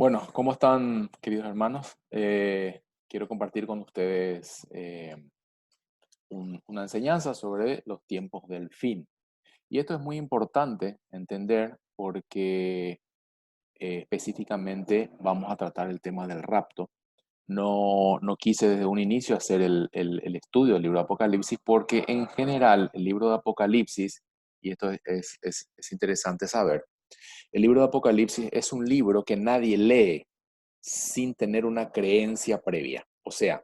Bueno, ¿cómo están, queridos hermanos? Quiero compartir con ustedes una enseñanza sobre los tiempos del fin. Y esto es muy importante entender porque específicamente vamos a tratar el tema del rapto. No quise desde un inicio hacer el estudio del libro de Apocalipsis porque en general el libro de Apocalipsis, y esto es interesante saber, el libro de Apocalipsis es un libro que nadie lee sin tener una creencia previa. O sea,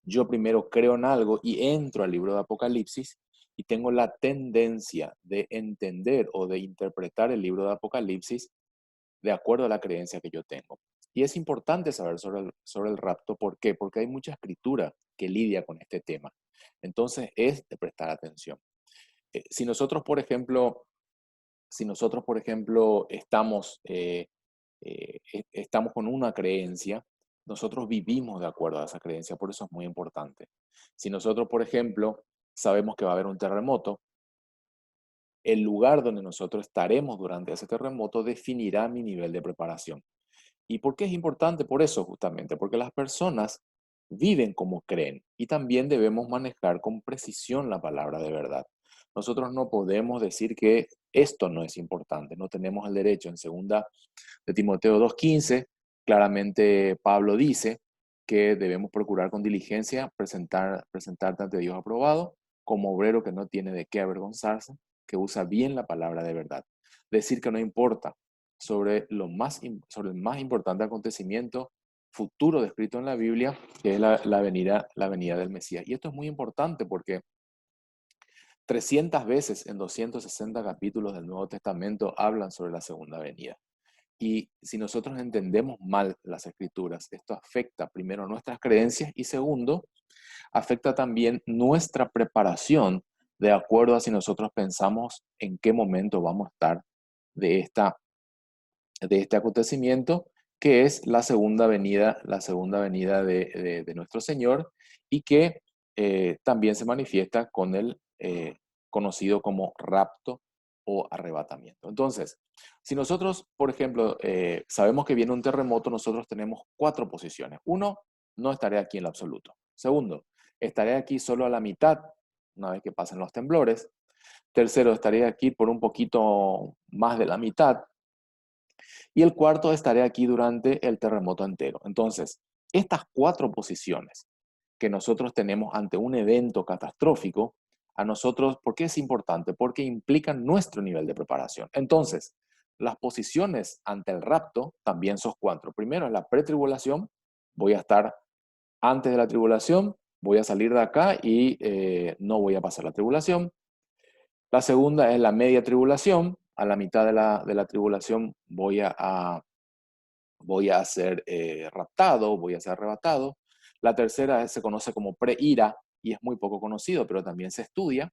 yo primero creo en algo y entro al libro de Apocalipsis y tengo la tendencia de entender o de interpretar el libro de Apocalipsis de acuerdo a la creencia que yo tengo. Y es importante saber sobre el rapto. ¿Por qué? Porque hay mucha escritura que lidia con este tema. Entonces es de prestar atención. Si nosotros, por ejemplo, estamos con una creencia, nosotros vivimos de acuerdo a esa creencia, por eso es muy importante. Si nosotros, por ejemplo, sabemos que va a haber un terremoto, el lugar donde nosotros estaremos durante ese terremoto definirá mi nivel de preparación. ¿Y por qué es importante? Por eso justamente, porque las personas viven como creen y también debemos manejar con precisión la palabra de verdad. Nosotros no podemos decir que esto no es importante, no tenemos el derecho. En segunda de Timoteo 2:15, claramente Pablo dice que debemos procurar con diligencia presentarte ante Dios aprobado, como obrero que no tiene de qué avergonzarse, que usa bien la palabra de verdad. Decir que no importa sobre el más importante acontecimiento futuro descrito en la Biblia, que es la venida del Mesías. Y esto es muy importante porque 300 veces en 260 capítulos del Nuevo Testamento hablan sobre la segunda venida. Y si nosotros entendemos mal las escrituras, esto afecta primero nuestras creencias y segundo, afecta también nuestra preparación de acuerdo a si nosotros pensamos en qué momento vamos a estar de, esta, de este acontecimiento, que es la segunda venida de nuestro Señor y que también se manifiesta con el conocido como rapto o arrebatamiento. Entonces, si nosotros, por ejemplo, sabemos que viene un terremoto, nosotros tenemos cuatro posiciones. Uno, no estaré aquí en lo absoluto. Segundo, estaré aquí solo a la mitad una vez que pasen los temblores. Tercero, estaré aquí por un poquito más de la mitad. Y el cuarto, estaré aquí durante el terremoto entero. Entonces, estas cuatro posiciones que nosotros tenemos ante un evento catastrófico, a nosotros, ¿por qué es importante? Porque implican nuestro nivel de preparación. Entonces, las posiciones ante el rapto también son cuatro. Primero, en la pretribulación, voy a estar antes de la tribulación, voy a salir de acá y no voy a pasar la tribulación. La segunda es la media tribulación. A la mitad de la tribulación voy a ser raptado, voy a ser arrebatado. La tercera se conoce como pre-ira y es muy poco conocido, pero también se estudia,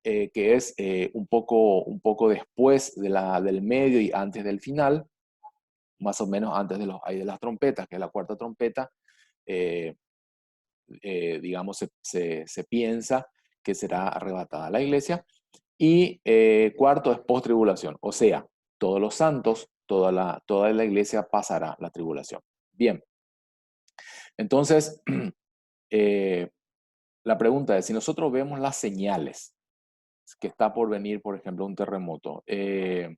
que es un poco después del medio y antes del final, más o menos antes de las trompetas, que es la cuarta trompeta. eh, digamos, se piensa que será arrebatada la iglesia. Y cuarto es post-tribulación, o sea, todos los santos, toda la iglesia pasará la tribulación. Bien, entonces, eh, la pregunta es, si nosotros vemos las señales que está por venir, por ejemplo, un terremoto, ¿qué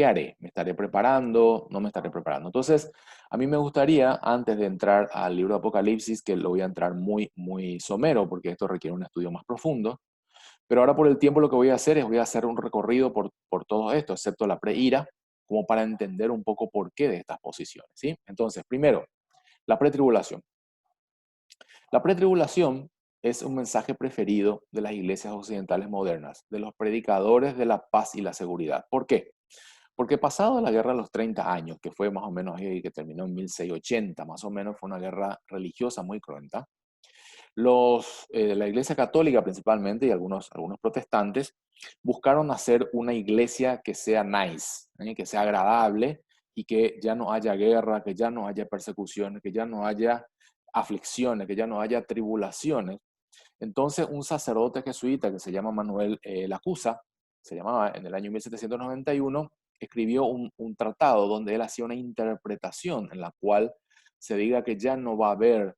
haré? ¿Me estaré preparando? ¿No me estaré preparando? Entonces, a mí me gustaría, antes de entrar al libro de Apocalipsis, que lo voy a entrar muy, muy somero, porque esto requiere un estudio más profundo, pero ahora por el tiempo lo que voy a hacer es voy a hacer un recorrido por todo esto, excepto la pre-ira, como para entender un poco por qué de estas posiciones, ¿sí? Entonces, primero, la pretribulación. La pretribulación es un mensaje preferido de las iglesias occidentales modernas, de los predicadores de la paz y la seguridad. ¿Por qué? Porque pasado la guerra de los 30 años, que fue más o menos ahí, que terminó en 1680, más o menos fue una guerra religiosa muy cruenta, la Iglesia Católica principalmente y algunos protestantes buscaron hacer una iglesia que sea nice, que sea agradable y que ya no haya guerra, que ya no haya persecuciones, que ya no haya aflicciones, que ya no haya tribulaciones. Entonces un sacerdote jesuita que se llama Manuel Lacusa, se llamaba en el año 1791, escribió un tratado donde él hacía una interpretación en la cual se diga que ya no va a haber,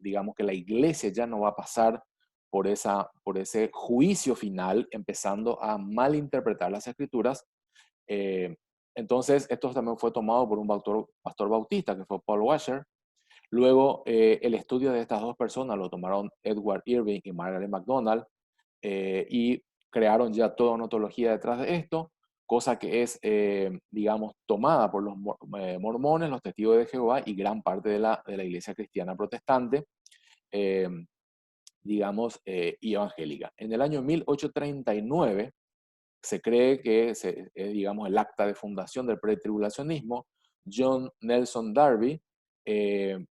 digamos que la iglesia ya no va a pasar por ese juicio final, empezando a malinterpretar las escrituras. Eh, entonces, esto también fue tomado por un pastor bautista, que fue Paul Washer. Luego, el estudio de estas dos personas lo tomaron Edward Irving y Margaret MacDonald, y crearon ya toda una ontología detrás de esto, cosa que es, digamos, tomada por los mormones, los testigos de Jehová y gran parte de la iglesia cristiana protestante, eh, digamos, y evangélica. En el año 1839 se cree que es, digamos, el acta de fundación del pretribulacionismo. John Nelson Darby, eh,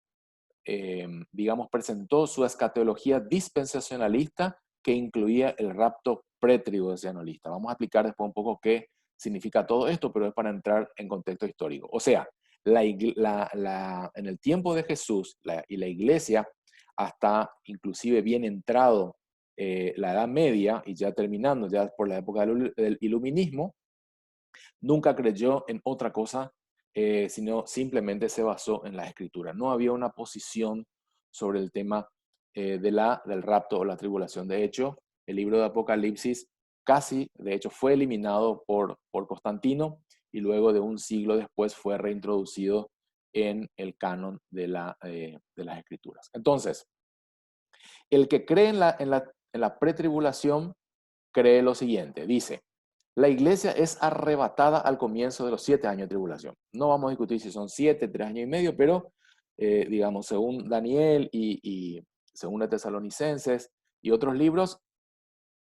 digamos, presentó su escatología dispensacionalista que incluía el rapto pretribulacionalista. Vamos a explicar después un poco qué significa todo esto, pero es para entrar en contexto histórico. O sea, en el tiempo de Jesús y la iglesia, hasta inclusive bien entrado la Edad Media y ya terminando ya por la época del Iluminismo, nunca creyó en otra cosa, sino simplemente se basó en la escritura. No había una posición sobre el tema del rapto o la tribulación. De hecho, el libro de Apocalipsis casi, de hecho, fue eliminado por Constantino y luego de un siglo después fue reintroducido en el canon de las escrituras. Entonces, el que cree en la pretribulación cree lo siguiente, dice: la iglesia es arrebatada al comienzo de los 7 años de tribulación. No vamos a discutir si son 7, 3 años y medio, pero digamos, según Daniel y según los Tesalonicenses y otros libros,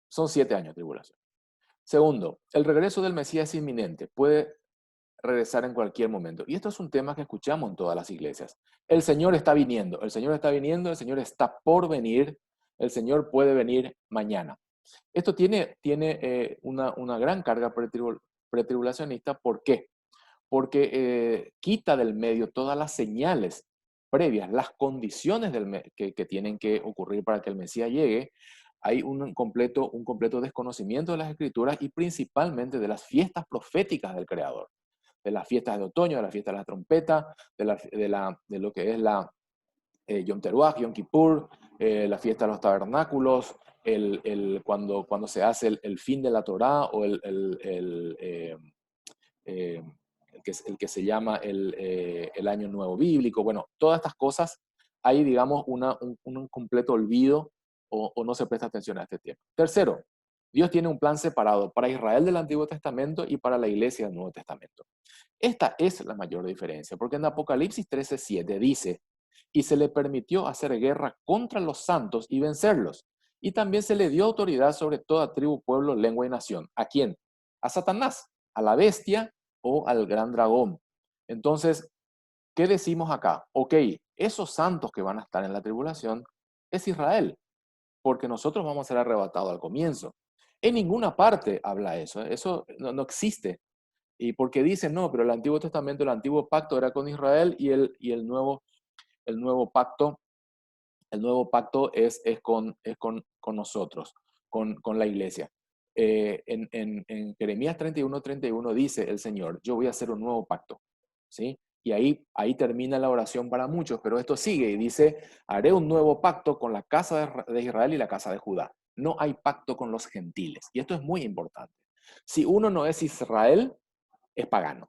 son 7 años de tribulación. Segundo, el regreso del Mesías es inminente, puede regresar en cualquier momento. Y esto es un tema que escuchamos en todas las iglesias. El Señor está viniendo, el Señor está viniendo, el Señor está por venir, el Señor puede venir mañana. Esto tiene una gran carga pretribulacionista. ¿Por qué? Porque quita del medio todas las señales previas, las condiciones que tienen que ocurrir para que el Mesías llegue. Hay un completo desconocimiento de las escrituras y principalmente de las fiestas proféticas del Creador, de las fiestas de otoño, de la fiesta de la trompeta, de lo que es la Yom Teruah, Yom Kippur, la fiesta de los tabernáculos, cuando se hace el fin de la Torá o el que se llama el Año Nuevo Bíblico. Bueno, todas estas cosas hay, digamos, un completo olvido o no se presta atención a este tema. Tercero, Dios tiene un plan separado para Israel del Antiguo Testamento y para la iglesia del Nuevo Testamento. Esta es la mayor diferencia, porque en Apocalipsis 13:7 dice: y se le permitió hacer guerra contra los santos y vencerlos. Y también se le dio autoridad sobre toda tribu, pueblo, lengua y nación. ¿A quién? A Satanás, a la bestia o al gran dragón. Entonces, ¿qué decimos acá? Ok, esos santos que van a estar en la tribulación es Israel, porque nosotros vamos a ser arrebatados al comienzo. En ninguna parte habla eso, eso no existe. Y porque dicen, no, pero el Antiguo Testamento, el Antiguo Pacto era con Israel y el nuevo pacto, es con nosotros, con la iglesia. En Jeremías 31:31 dice el Señor: yo voy a hacer un nuevo pacto, ¿sí? Y ahí termina la oración para muchos, pero esto sigue y dice: haré un nuevo pacto con la casa de Israel y la casa de Judá. No hay pacto con los gentiles. Y esto es muy importante. Si uno no es Israel, es pagano.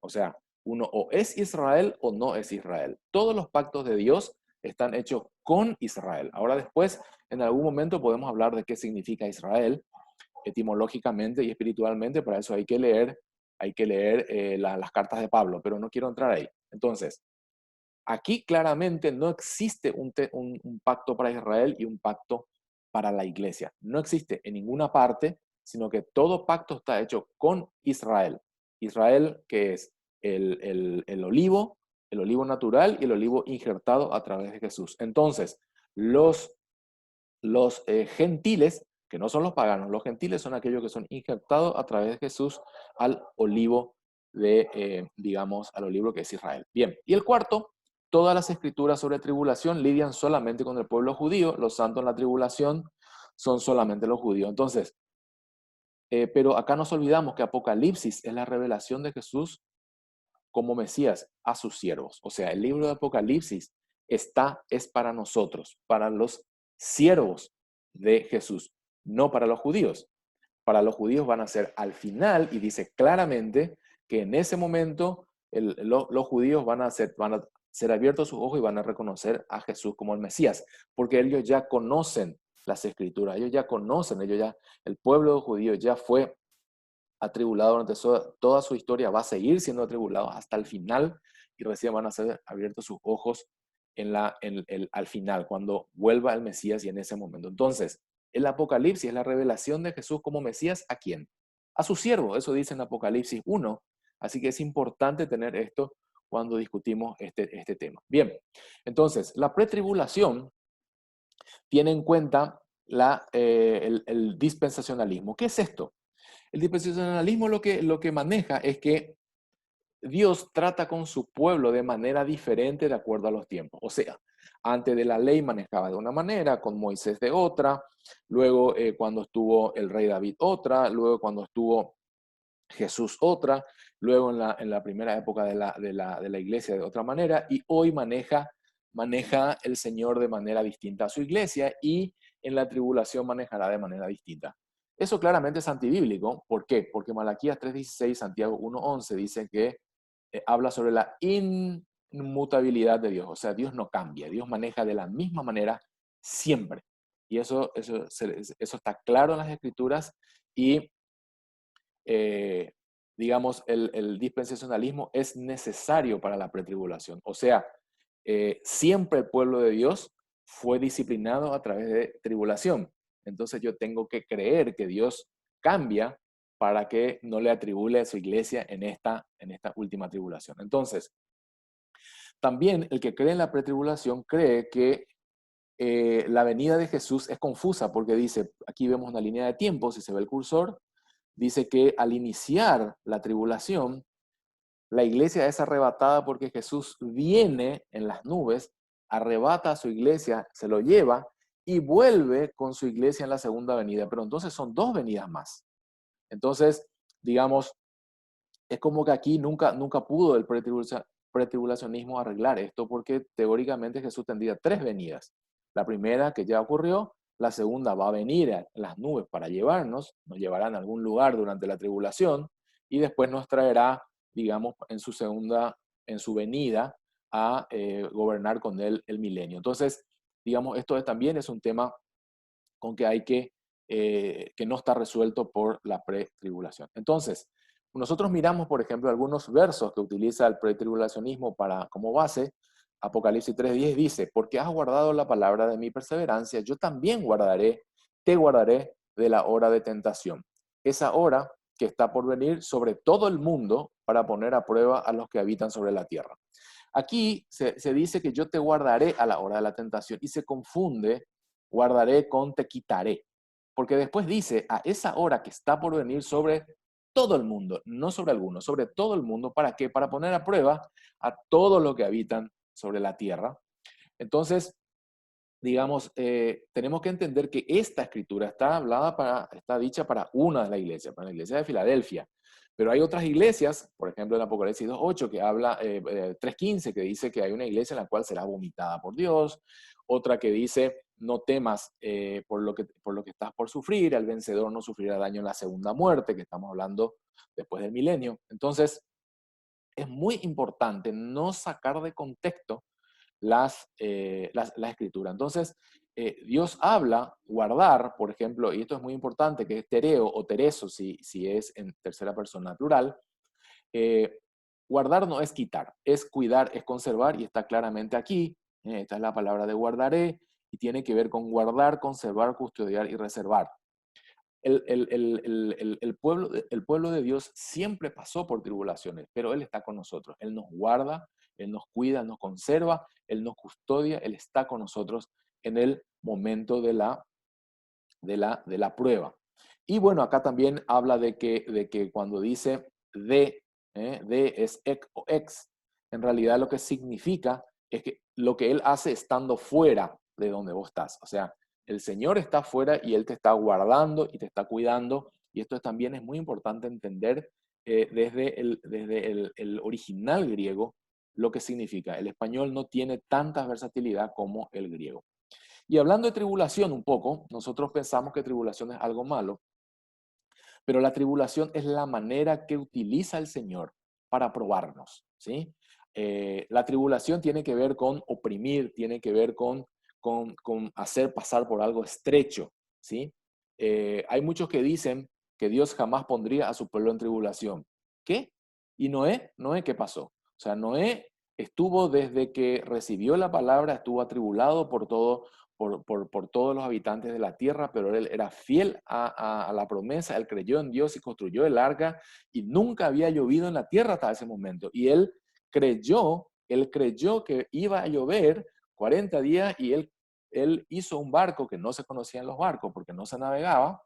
O sea, uno o es Israel o no es Israel. Todos los pactos de Dios están hechos con Israel. Ahora después, en algún momento podemos hablar de qué significa Israel, etimológicamente y espiritualmente. Para eso hay que leer las cartas de Pablo, pero no quiero entrar ahí. Entonces, aquí claramente no existe un pacto para Israel y un pacto para la iglesia. No existe en ninguna parte, sino que todo pacto está hecho con Israel. Israel, que es el olivo natural y el olivo injertado a través de Jesús. Entonces, los gentiles, que no son los paganos, los gentiles son aquellos que son injertados a través de Jesús al olivo digamos, al olivo que es Israel. Bien, y el cuarto: todas las escrituras sobre tribulación lidian solamente con el pueblo judío. Los santos en la tribulación son solamente los judíos. Entonces, Pero acá nos olvidamos que Apocalipsis es la revelación de Jesús como Mesías a sus siervos. O sea, el libro de Apocalipsis es para nosotros, para los siervos de Jesús, no para los judíos. Para los judíos van a ser al final, y dice claramente que en ese momento los judíos van a ser abiertos sus ojos y van a reconocer a Jesús como el Mesías, porque ellos ya conocen las escrituras, ellos ya conocen, el pueblo judío ya fue atribulado durante toda su historia, va a seguir siendo atribulado hasta el final y recién van a ser abiertos sus ojos al final, cuando vuelva el Mesías y en ese momento. Entonces, el Apocalipsis es la revelación de Jesús como Mesías, ¿a quién? A su siervo, eso dice en Apocalipsis 1. Así que es importante tener esto cuando discutimos este tema. Bien, entonces, la pretribulación tiene en cuenta el dispensacionalismo. ¿Qué es esto? El dispensacionalismo lo que maneja es que Dios trata con su pueblo de manera diferente de acuerdo a los tiempos. O sea, antes de la ley manejaba de una manera, con Moisés de otra, luego cuando estuvo el rey David otra, luego cuando estuvo Jesús otra, luego en la primera época de la iglesia de otra manera, y hoy maneja el Señor de manera distinta a su iglesia y en la tribulación manejará de manera distinta. Eso claramente es antibíblico. ¿Por qué? Porque Malaquías 3:16, Santiago 1:11 dice que habla sobre la inmutabilidad de Dios. O sea, Dios no cambia, Dios maneja de la misma manera siempre. Y eso está claro en las Escrituras y digamos, el dispensacionalismo es necesario para la pretribulación. O sea, siempre el pueblo de Dios fue disciplinado a través de tribulación. Entonces yo tengo que creer que Dios cambia para que no le atribule a su iglesia en esta última tribulación. Entonces, también el que cree en la pretribulación cree que la venida de Jesús es confusa porque dice, aquí vemos una línea de tiempo, si se ve el cursor, dice que al iniciar la tribulación, la iglesia es arrebatada porque Jesús viene en las nubes, arrebata a su iglesia, se lo lleva y vuelve con su iglesia en la segunda venida. Pero entonces son dos venidas más. Entonces, digamos, es como que aquí nunca pudo el pretribulacionismo arreglar esto porque teóricamente Jesús tendría tres venidas. La primera que ya ocurrió, la segunda va a venir a las nubes para llevarnos, nos llevará a algún lugar durante la tribulación y después nos traerá, digamos, en su venida a gobernar con él el milenio. Entonces, digamos, también es un tema con que hay que no está resuelto por la pretribulación. Entonces, nosotros miramos, por ejemplo, algunos versos que utiliza el pretribulacionismo como base. Apocalipsis 3:10 dice, porque has guardado la palabra de mi perseverancia, yo también te guardaré de la hora de tentación. Esa hora que está por venir sobre todo el mundo para poner a prueba a los que habitan sobre la tierra. Aquí se dice que yo te guardaré a la hora de la tentación y se confunde guardaré con te quitaré. Porque después dice a esa hora que está por venir sobre todo el mundo, no sobre algunos, sobre todo el mundo. ¿Para qué? Para poner a prueba a todos los que habitan sobre la tierra. Entonces, digamos, tenemos que entender que esta escritura está dicha para una de las iglesias, para la iglesia de Filadelfia. Pero hay otras iglesias, por ejemplo en Apocalipsis 2:8, que habla, 3:15, que dice que hay una iglesia en la cual será vomitada por Dios, otra que dice, no temas por lo que estás por sufrir, el vencedor no sufrirá daño en la segunda muerte, que estamos hablando después del milenio. Entonces, es muy importante no sacar de contexto la escritura. Entonces, Dios habla, guardar, por ejemplo, y esto es muy importante, que es tereo o tereso, si es en tercera persona plural. Guardar no es quitar, es cuidar, es conservar, y está claramente aquí. Esta es la palabra de guardaré, y tiene que ver con guardar, conservar, custodiar y reservar. El pueblo de Dios siempre pasó por tribulaciones, pero Él está con nosotros. Él nos guarda, Él nos cuida, Él nos conserva, Él nos custodia, Él está con nosotros en el momento de la prueba. Y bueno, acá también habla de que cuando dice de es ec o ex, en realidad lo que significa es que lo que Él hace estando fuera de donde vos estás. O sea, el Señor está fuera y Él te está guardando y te está cuidando y esto también es muy importante entender desde el original griego lo que significa. El español no tiene tanta versatilidad como el griego. Y hablando de tribulación un poco, nosotros pensamos que tribulación es algo malo, pero la tribulación es la manera que utiliza el Señor para probarnos, ¿sí? La tribulación tiene que ver con oprimir, tiene que ver con hacer pasar por algo estrecho, ¿sí? Hay muchos que dicen que Dios jamás pondría a su pueblo en tribulación. ¿Qué? ¿Y Noé? ¿Noé qué pasó? O sea, Noé estuvo desde que recibió la palabra, estuvo atribulado por todos los habitantes de la tierra, pero él era fiel a la promesa, él creyó en Dios y construyó el arca y nunca había llovido en la tierra hasta ese momento. Y él creyó que iba a llover 40 días y él hizo un barco que no se conocían los barcos porque no se navegaba,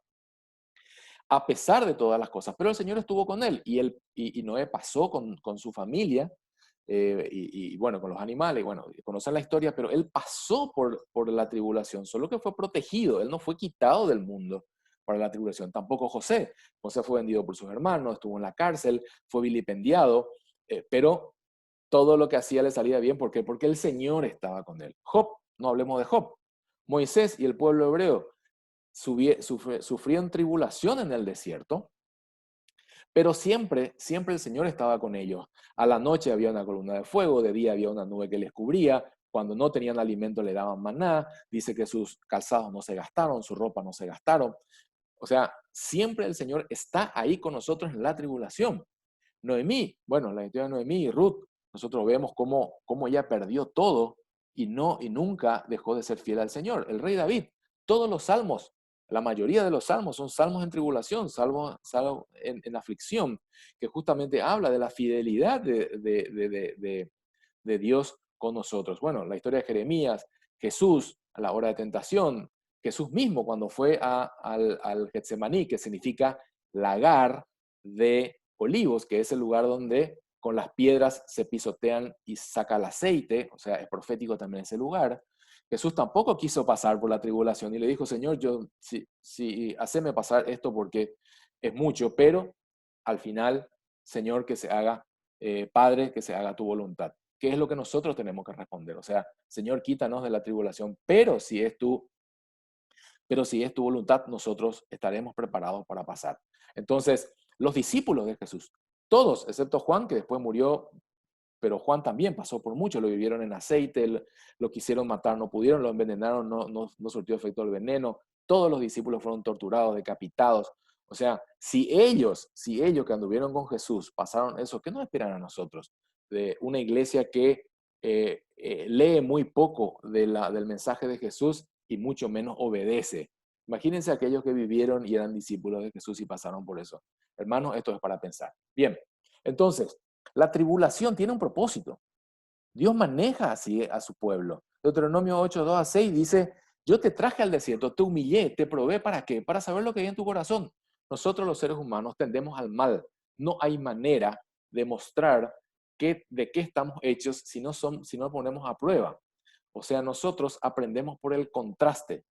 a pesar de todas las cosas. Pero el Señor estuvo con él y Noé pasó con su familia bueno, con los animales, bueno, conocen la historia, pero él pasó por la tribulación, solo que fue protegido, él no fue quitado del mundo para la tribulación. Tampoco José. José fue vendido por sus hermanos, estuvo en la cárcel, fue vilipendiado, pero todo lo que hacía le salía bien. ¿Por qué? Porque el Señor estaba con él. Job, no hablemos de Job. Moisés y el pueblo hebreo sufrieron tribulación en el desierto, pero siempre, siempre el Señor estaba con ellos. A la noche había una columna de fuego, de día había una nube que les cubría, cuando no tenían alimento le daban maná, dice que sus calzados no se gastaron, su ropa no se gastaron. O sea, siempre el Señor está ahí con nosotros en la tribulación. Noemí, bueno, la historia de Noemí y Ruth, nosotros vemos cómo ella perdió todo y nunca dejó de ser fiel al Señor. El rey David, todos los salmos, la mayoría de los salmos son salmos en tribulación, salmos en aflicción, que justamente habla de la fidelidad de Dios con nosotros. Bueno, la historia de Jeremías, Jesús a la hora de tentación, Jesús mismo cuando fue al Getsemaní, que significa lagar de olivos, que es el lugar donde con las piedras se pisotean y saca el aceite, o sea, es profético también ese lugar. Jesús tampoco quiso pasar por la tribulación y le dijo, Señor, si haceme pasar esto porque es mucho, pero al final, Señor, que se haga, Padre, que se haga tu voluntad. ¿Qué es lo que nosotros tenemos que responder? O sea, Señor, quítanos de la tribulación, pero si es tu voluntad, nosotros estaremos preparados para pasar. Entonces, los discípulos de Jesús, todos, excepto Juan, que después murió, pero Juan también pasó por mucho, lo vivieron en aceite, lo quisieron matar, no pudieron, lo envenenaron, no surtió efecto el veneno, todos los discípulos fueron torturados, decapitados. O sea, si ellos que anduvieron con Jesús pasaron eso, ¿qué nos esperan a nosotros? De una iglesia que lee muy poco del mensaje de Jesús y mucho menos obedece. Imagínense aquellos que vivieron y eran discípulos de Jesús y pasaron por eso. Hermanos, esto es para pensar. Bien, entonces, la tribulación tiene un propósito. Dios maneja así a su pueblo. Deuteronomio 8, 2 a 6 dice, yo te traje al desierto, te humillé, te probé, ¿para qué? Para saber lo que hay en tu corazón. Nosotros los seres humanos tendemos al mal. No hay manera de mostrar de qué estamos hechos si no ponemos a prueba. O sea, nosotros aprendemos por el contraste,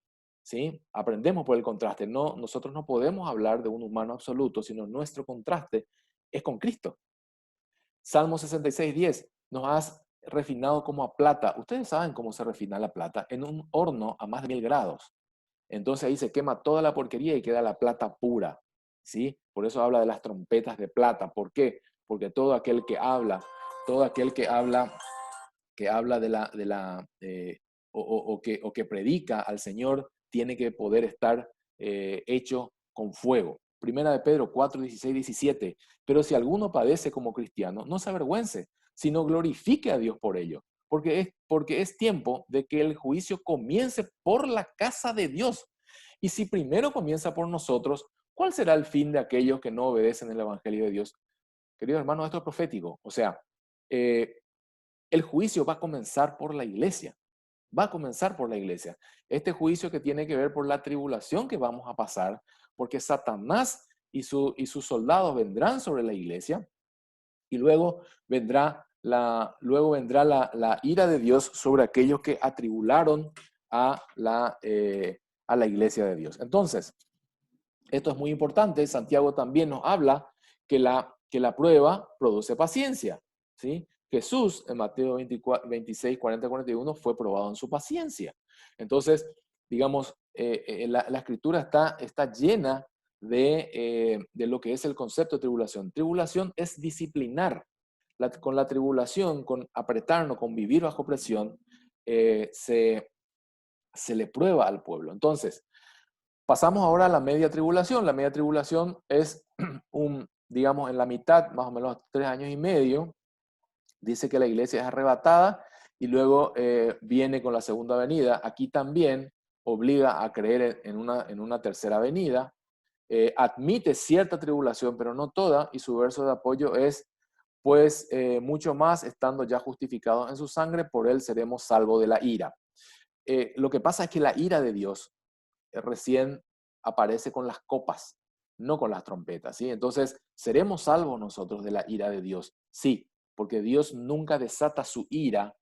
¿sí? Aprendemos por el contraste. No, nosotros no podemos hablar de un humano absoluto, sino nuestro contraste es con Cristo. Salmo 66, 10, nos has refinado como a plata. Ustedes saben cómo se refina la plata en un horno a más de 1000 grados. Entonces ahí se quema toda la porquería y queda la plata pura, ¿sí? Por eso habla de las trompetas de plata. ¿Por qué? Porque todo aquel que habla o que predica al Señor, tiene que poder estar hecho con fuego. Primera de Pedro 4, 16, 17. Pero si alguno padece como cristiano, no se avergüence, sino glorifique a Dios por ello. Porque es tiempo de que el juicio comience por la casa de Dios. Y si primero comienza por nosotros, ¿cuál será el fin de aquellos que no obedecen el Evangelio de Dios? Queridos hermanos, esto es profético. O sea, el juicio va a comenzar por la iglesia. Va a comenzar por la iglesia. Este juicio que tiene que ver por la tribulación que vamos a pasar, porque Satanás y sus soldados vendrán sobre la iglesia y luego vendrá la ira de Dios sobre aquellos que atribularon a la iglesia de Dios. Entonces, Esto es muy importante. Santiago también nos habla que la prueba produce paciencia, ¿sí? Jesús en Mateo 24, 26, 40, 41 fue probado en su paciencia. Entonces, digamos, la escritura está llena de lo que es el concepto de tribulación. Tribulación es disciplinar. Con la tribulación, con apretarnos, con vivir bajo presión, se le prueba al pueblo. Entonces, pasamos ahora a la media tribulación. La media tribulación es digamos, en la mitad, más o menos 3 años y medio. Dice que la iglesia es arrebatada y luego viene con la segunda venida. Aquí también obliga a creer en una tercera venida. Admite cierta tribulación, pero no toda, y su verso de apoyo es, pues mucho más, estando ya justificados en su sangre, por él seremos salvos de la ira. Lo que pasa es que la ira de Dios recién aparece con las copas, no con las trompetas, ¿sí? Entonces, ¿seremos salvos nosotros de la ira de Dios? Sí, porque Dios nunca desata su ira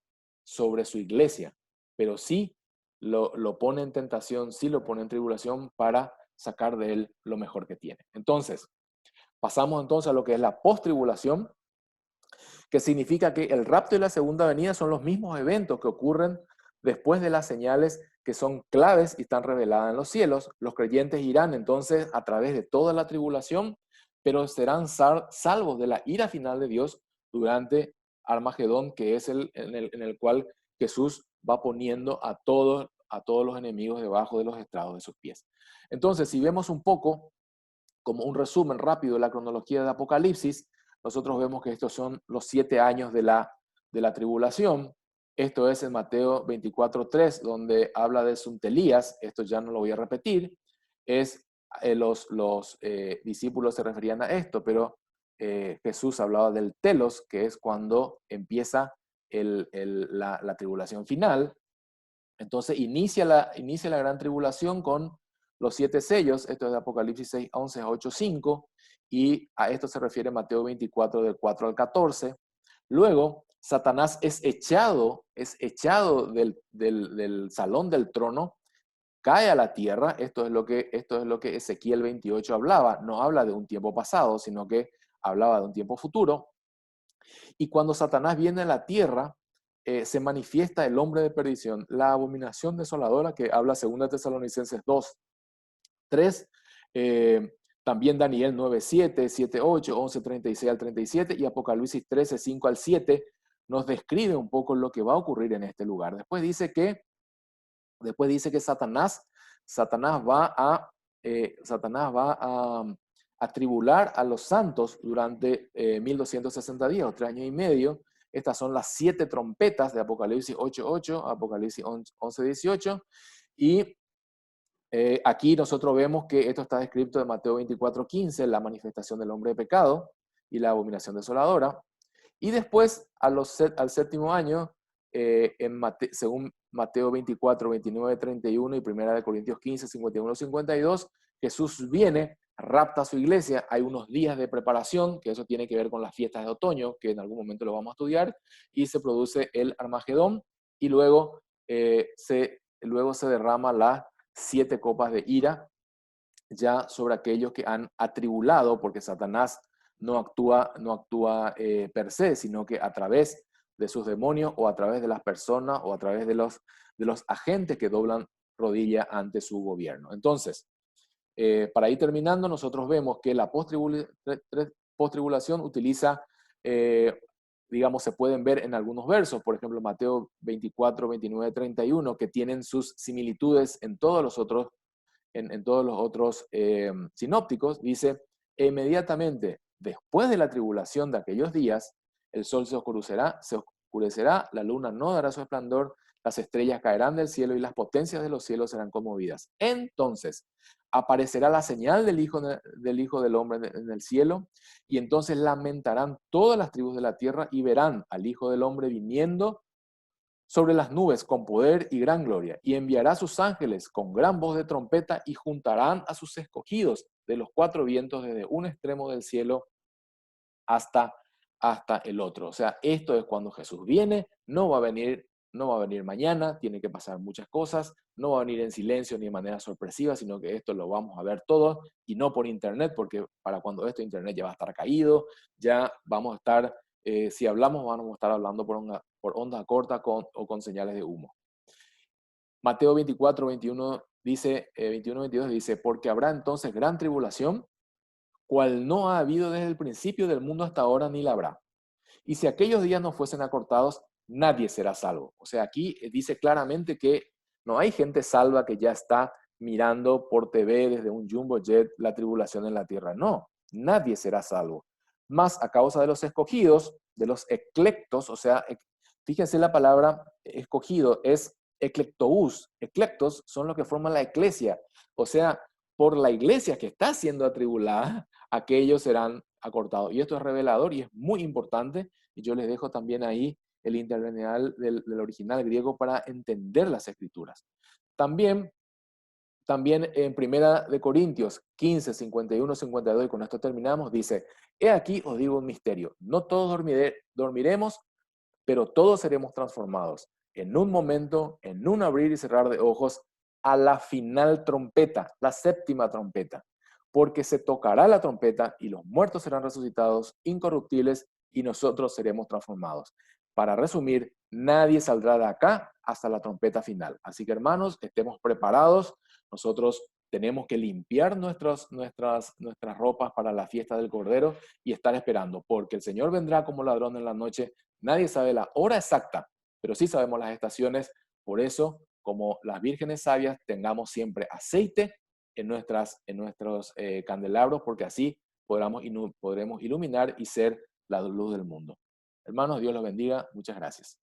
sobre su iglesia, pero sí lo pone en tentación, sí lo pone en tribulación para sacar de él lo mejor que tiene. Entonces, pasamos entonces a lo que es la post-tribulación, que significa que el rapto y la segunda venida son los mismos eventos que ocurren después de las señales que son claves y están reveladas en los cielos. Los creyentes irán entonces a través de toda la tribulación, pero serán salvos de la ira final de Dios durante Armagedón, que es en el cual Jesús va poniendo a todos los enemigos debajo de los estrados de sus pies. Entonces, si vemos un poco como un resumen rápido de la cronología de Apocalipsis, nosotros vemos que estos son los 7 años de la tribulación. Esto es en Mateo 24:3, donde habla de Suntelías. Esto ya no lo voy a repetir. Los discípulos se referían a esto, pero Jesús hablaba del telos, que es cuando empieza la tribulación final. Entonces inicia la gran tribulación con los 7 sellos. Esto es de Apocalipsis 6, 11 a 8, 5, y a esto se refiere Mateo 24 del 4 al 14. Luego, Satanás es echado del salón del trono, cae a la tierra. Esto es lo que Ezequiel 28 hablaba. No habla de un tiempo pasado, sino que hablaba de un tiempo futuro. Y cuando Satanás viene a la tierra, se manifiesta el hombre de perdición, la abominación desoladora, que habla 2 Tesalonicenses 2, 3, también Daniel 9, 7, 7, 8, 11, 36 al 37, y Apocalipsis 13, 5 al 7, nos describe un poco lo que va a ocurrir en este lugar. Después dice que Satanás va a tribular a los santos durante 1260 días o 3 años y medio. Estas son las 7 trompetas de Apocalipsis 8:8, Apocalipsis 11:18. Y aquí nosotros vemos que esto está descrito en Mateo 24:15, la manifestación del hombre de pecado y la abominación desoladora. Y después, al séptimo año, según Mateo 24, 29, 31 y 1 Corintios 15, 51, 52, Jesús viene, rapta a su iglesia. Hay unos días de preparación, que eso tiene que ver con las fiestas de otoño, que en algún momento lo vamos a estudiar, y se produce el Armagedón, y luego se derrama las 7 copas de ira, ya sobre aquellos que han atribulado, porque Satanás no actúa per se, sino que a través de sus demonios o a través de las personas o a través de los agentes que doblan rodilla ante su gobierno. Entonces, para ir terminando, nosotros vemos que la postribulación utiliza, digamos, se pueden ver en algunos versos, por ejemplo, Mateo 24, 29, 31, que tienen sus similitudes en todos los otros sinópticos. Dice: e inmediatamente después de la tribulación de aquellos días, el sol se oscurecerá, la luna no dará su esplendor, las estrellas caerán del cielo y las potencias de los cielos serán conmovidas. Entonces aparecerá la señal del Hijo del Hombre en el cielo, y entonces lamentarán todas las tribus de la tierra y verán al Hijo del Hombre viniendo sobre las nubes con poder y gran gloria, y enviará a sus ángeles con gran voz de trompeta, y juntarán a sus escogidos de los 4 vientos desde un extremo del cielo hasta el otro. O sea, esto es cuando Jesús viene. No va a venir no va a venir mañana, tiene que pasar muchas cosas, no va a venir en silencio ni de manera sorpresiva, sino que esto lo vamos a ver todo y no por internet, porque para cuando esto internet ya va a estar caído, ya vamos a estar, si hablamos, vamos a estar hablando por onda corta o con señales de humo. Mateo 24, 21 dice, 21, 22 dice, porque habrá entonces gran tribulación, cual no ha habido desde el principio del mundo hasta ahora ni la habrá. Y si aquellos días no fuesen acortados, nadie será salvo. O sea, aquí dice claramente que no hay gente salva que ya está mirando por TV desde un jumbo jet la tribulación en la tierra. No, nadie será salvo. Más a causa de los escogidos, de los eclectos, o sea, fíjense la palabra escogido es eclectous. Eclectos son los que forman la iglesia. O sea, por la iglesia que está siendo atribulada, aquellos serán acortados. Y esto es revelador y es muy importante. Y yo les dejo también ahí el interlineal del original griego para entender las escrituras. También, también en Primera de Corintios 15, 51, 52, y con esto terminamos, dice, he aquí os digo un misterio, no todos dormiremos, pero todos seremos transformados en un momento, en un abrir y cerrar de ojos, a la final trompeta, la séptima trompeta, porque se tocará la trompeta y los muertos serán resucitados incorruptibles y nosotros seremos transformados. Para resumir, nadie saldrá de acá hasta la trompeta final. Así que hermanos, estemos preparados. Nosotros tenemos que limpiar nuestras ropas para la fiesta del Cordero y estar esperando, porque el Señor vendrá como ladrón en la noche. Nadie sabe la hora exacta, pero sí sabemos las estaciones. Por eso, como las vírgenes sabias, tengamos siempre aceite en nuestros candelabros, porque así podremos iluminar y ser la luz del mundo. Hermanos, Dios los bendiga. Muchas gracias.